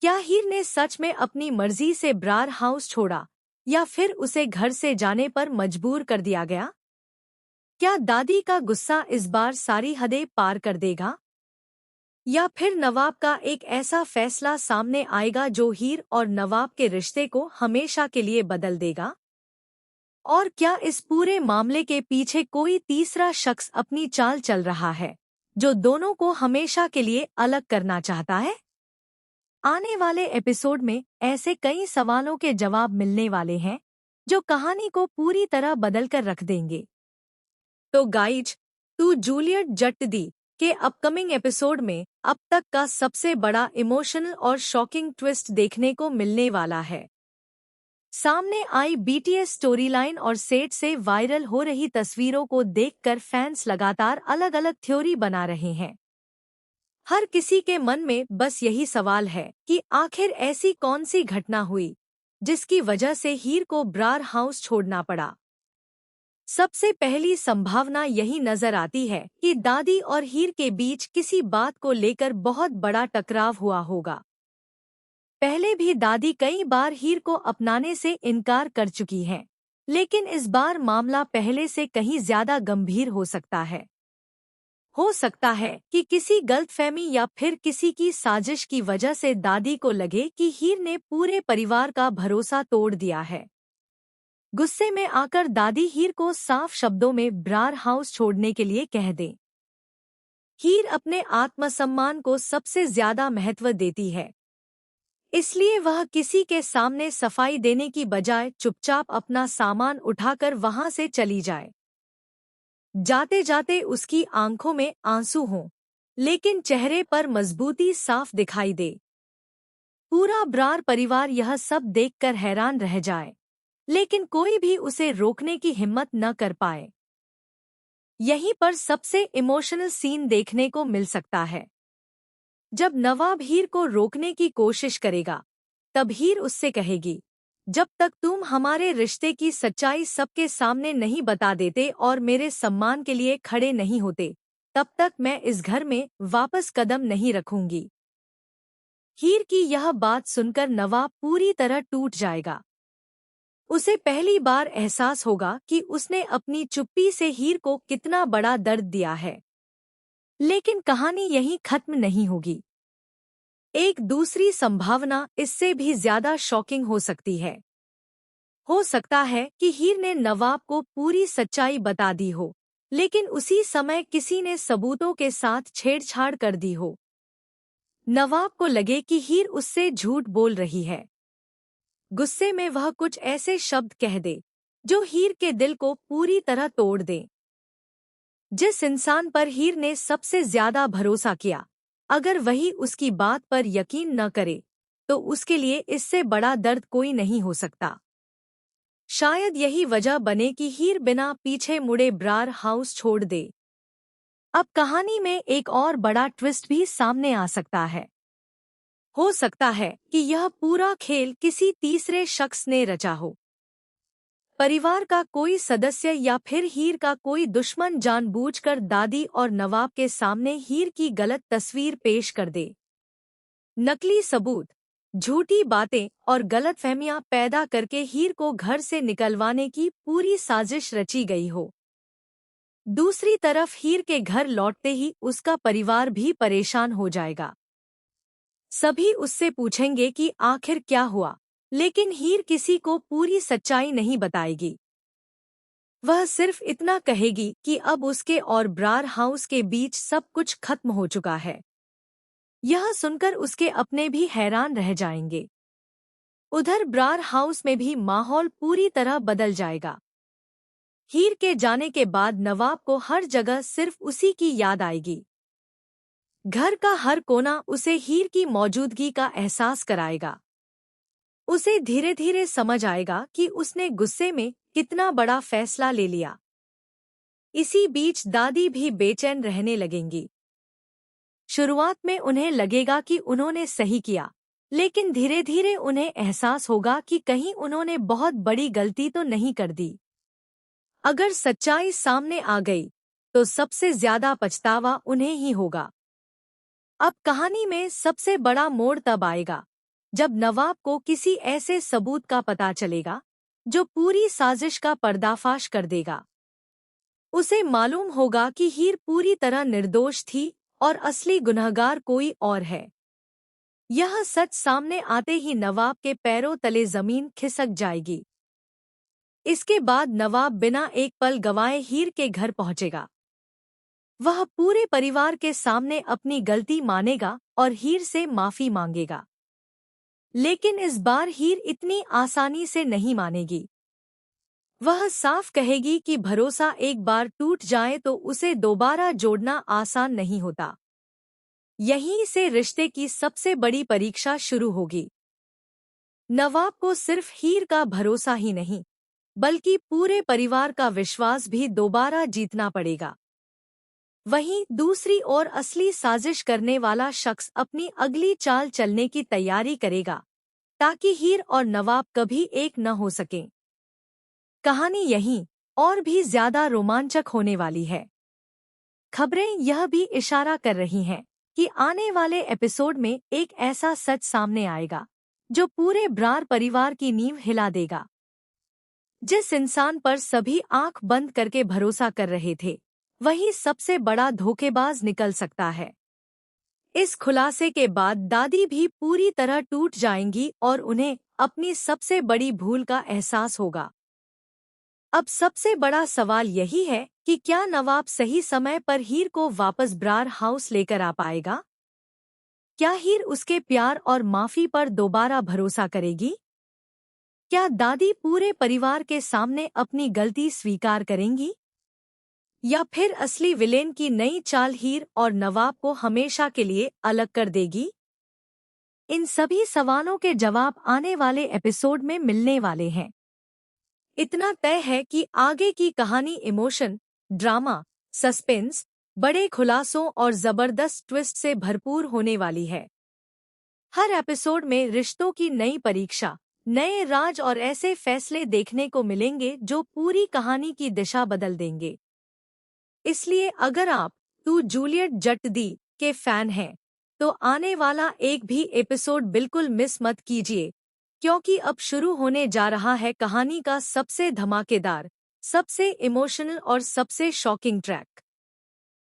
क्या हीर ने सच में अपनी मर्जी से ब्रार हाउस छोड़ा या फिर उसे घर से जाने पर मजबूर कर दिया गया? क्या दादी का गुस्सा इस बार सारी हदें पार कर देगा? या फिर नवाब का एक ऐसा फैसला सामने आएगा जो हीर और नवाब के रिश्ते को हमेशा के लिए बदल देगा? और क्या इस पूरे मामले के पीछे कोई तीसरा शख्स अपनी चाल चल रहा है, जो दोनों को हमेशा के लिए अलग करना चाहता है? आने वाले एपिसोड में ऐसे कई सवालों के जवाब मिलने वाले हैं, जो कहानी को पूरी तरह बदल कर रख देंगे। तो गाइज, टू जूलियट जट दी के अपकमिंग एपिसोड में अब तक का सबसे बड़ा इमोशनल और शॉकिंग ट्विस्ट देखने को मिलने वाला है। सामने आई बीटीएस स्टोरीलाइन और सेट से वायरल हो रही तस्वीरों को देखकर फैंस लगातार अलग अलग थ्योरी बना रहे हैं। हर किसी के मन में बस यही सवाल है कि आखिर ऐसी कौन सी घटना हुई जिसकी वजह से हीर को ब्रार हाउस छोड़ना पड़ा। सबसे पहली संभावना यही नजर आती है कि दादी और हीर के बीच किसी बात को लेकर बहुत बड़ा टकराव हुआ होगा। पहले भी दादी कई बार हीर को अपनाने से इनकार कर चुकी हैं, लेकिन इस बार मामला पहले से कहीं ज्यादा गंभीर हो सकता है। हो सकता है कि किसी गलतफहमी या फिर किसी की साजिश की वजह से दादी को लगे कि हीर ने पूरे परिवार का भरोसा तोड़ दिया है। गुस्से में आकर दादी हीर को साफ शब्दों में ब्रार हाउस छोड़ने के लिए कह दे। हीर अपने आत्मसम्मान को सबसे ज्यादा महत्व देती है, इसलिए वह किसी के सामने सफाई देने की बजाय चुपचाप अपना सामान उठाकर वहां से चली जाए। जाते जाते उसकी आंखों में आंसू हों, लेकिन चेहरे पर मजबूती साफ दिखाई दे। पूरा ब्रार परिवार यह सब देखकर हैरान रह जाए, लेकिन कोई भी उसे रोकने की हिम्मत न कर पाए। यहीं पर सबसे इमोशनल सीन देखने को मिल सकता है। जब नवाब हीर को रोकने की कोशिश करेगा, तब हीर उससे कहेगी, जब तक तुम हमारे रिश्ते की सच्चाई सबके सामने नहीं बता देते और मेरे सम्मान के लिए खड़े नहीं होते, तब तक मैं इस घर में वापस कदम नहीं रखूंगी। हीर की यह बात सुनकर नवाब पूरी तरह टूट जाएगा। उसे पहली बार एहसास होगा कि उसने अपनी चुप्पी से हीर को कितना बड़ा दर्द दिया है। लेकिन कहानी यहीं खत्म नहीं होगी। एक दूसरी संभावना इससे भी ज्यादा शॉकिंग हो सकती है। हो सकता है कि हीर ने नवाब को पूरी सच्चाई बता दी हो, लेकिन उसी समय किसी ने सबूतों के साथ छेड़छाड़ कर दी हो। नवाब को लगे कि हीर उससे झूठ बोल रही है। गुस्से में वह कुछ ऐसे शब्द कह दे जो हीर के दिल को पूरी तरह तोड़ दे। जिस इंसान पर हीर ने सबसे ज्यादा भरोसा किया, अगर वही उसकी बात पर यकीन न करे, तो उसके लिए इससे बड़ा दर्द कोई नहीं हो सकता। शायद यही वजह बने कि हीर बिना पीछे मुड़े ब्रार हाउस छोड़ दे। अब कहानी में एक और बड़ा ट्विस्ट भी सामने आ सकता है। हो सकता है कि यह पूरा खेल किसी तीसरे शख्स ने रचा हो। परिवार का कोई सदस्य या फिर हीर का कोई दुश्मन जानबूझकर दादी और नवाब के सामने हीर की गलत तस्वीर पेश कर दे। नकली सबूत, झूठी बातें और गलतफहमियां पैदा करके हीर को घर से निकलवाने की पूरी साजिश रची गई हो। दूसरी तरफ हीर के घर लौटते ही उसका परिवार भी परेशान हो जाएगा। सभी उससे पूछेंगे कि आखिर क्या हुआ, लेकिन हीर किसी को पूरी सच्चाई नहीं बताएगी। वह सिर्फ इतना कहेगी कि अब उसके और ब्रार हाउस के बीच सब कुछ खत्म हो चुका है। यह सुनकर उसके अपने भी हैरान रह जाएंगे। उधर ब्रार हाउस में भी माहौल पूरी तरह बदल जाएगा। हीर के जाने के बाद नवाब को हर जगह सिर्फ उसी की याद आएगी। घर का हर कोना उसे हीर की मौजूदगी का एहसास कराएगा। उसे धीरे धीरे समझ आएगा कि उसने गुस्से में कितना बड़ा फैसला ले लिया। इसी बीच दादी भी बेचैन रहने लगेंगी। शुरुआत में उन्हें लगेगा कि उन्होंने सही किया, लेकिन धीरे धीरे उन्हें एहसास होगा कि कहीं उन्होंने बहुत बड़ी गलती तो नहीं कर दी। अगर सच्चाई सामने आ गई, तो सबसे ज्यादा पछतावा उन्हें ही होगा। अब कहानी में सबसे बड़ा मोड़ तब आएगा जब नवाब को किसी ऐसे सबूत का पता चलेगा जो पूरी साजिश का पर्दाफाश कर देगा। उसे मालूम होगा कि हीर पूरी तरह निर्दोष थी और असली गुनहगार कोई और है। यह सच सामने आते ही नवाब के पैरों तले जमीन खिसक जाएगी। इसके बाद नवाब बिना एक पल गंवाए हीर के घर पहुंचेगा। वह पूरे परिवार के सामने अपनी गलती मानेगा और हीर से माफी मांगेगा। लेकिन इस बार हीर इतनी आसानी से नहीं मानेगी। वह साफ कहेगी कि भरोसा एक बार टूट जाए तो उसे दोबारा जोड़ना आसान नहीं होता। यहीं से रिश्ते की सबसे बड़ी परीक्षा शुरू होगी। नवाब को सिर्फ हीर का भरोसा ही नहीं, बल्कि पूरे परिवार का विश्वास भी दोबारा जीतना पड़ेगा। वहीं दूसरी ओर असली साजिश करने वाला शख्स अपनी अगली चाल चलने की तैयारी करेगा, ताकि हीर और नवाब कभी एक न हो सकें। कहानी यहीं और भी ज्यादा रोमांचक होने वाली है। खबरें यह भी इशारा कर रही हैं कि आने वाले एपिसोड में एक ऐसा सच सामने आएगा जो पूरे ब्रार परिवार की नींव हिला देगा। जिस इंसान पर सभी आंख बंद करके भरोसा कर रहे थे, वही सबसे बड़ा धोखेबाज निकल सकता है। इस खुलासे के बाद दादी भी पूरी तरह टूट जाएंगी और उन्हें अपनी सबसे बड़ी भूल का एहसास होगा। अब सबसे बड़ा सवाल यही है कि क्या नवाब सही समय पर हीर को वापस ब्रार हाउस लेकर आ पाएगा? क्या हीर उसके प्यार और माफी पर दोबारा भरोसा करेगी? क्या दादी पूरे परिवार के सामने अपनी गलती स्वीकार करेंगी? या फिर असली विलेन की नई चाल हीर और नवाब को हमेशा के लिए अलग कर देगी? इन सभी सवालों के जवाब आने वाले एपिसोड में मिलने वाले हैं। इतना तय है कि आगे की कहानी इमोशन, ड्रामा, सस्पेंस, बड़े खुलासों और जबरदस्त ट्विस्ट से भरपूर होने वाली है। हर एपिसोड में रिश्तों की नई परीक्षा, नए राज और ऐसे फैसले देखने को मिलेंगे जो पूरी कहानी की दिशा बदल देंगे। इसलिए अगर आप टू जूलियट जट दी के फैन हैं, तो आने वाला एक भी एपिसोड बिल्कुल मिस मत कीजिए, क्योंकि अब शुरू होने जा रहा है कहानी का सबसे धमाकेदार, सबसे इमोशनल और सबसे शॉकिंग ट्रैक।